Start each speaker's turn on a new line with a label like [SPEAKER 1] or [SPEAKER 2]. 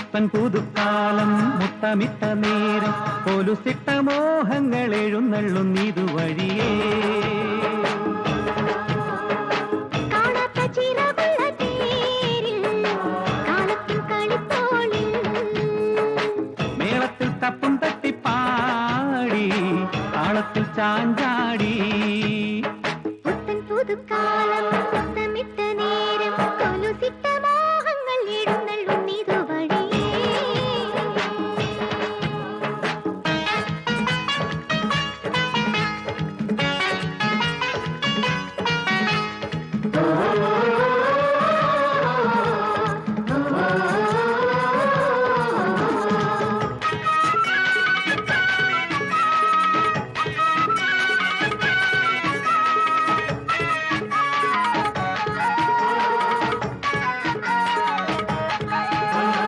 [SPEAKER 1] പുത്തൻ പുതുക്കാലം മുത്തമിട്ട നേരം പോലുസിട്ട മോഹങ്ങൾ എഴുന്നള്ളുന്നിതുവഴിയേ മേളത്തിൽ തപ്പും തട്ടിപ്പാടി താളത്തിൽ ചാഞ്ച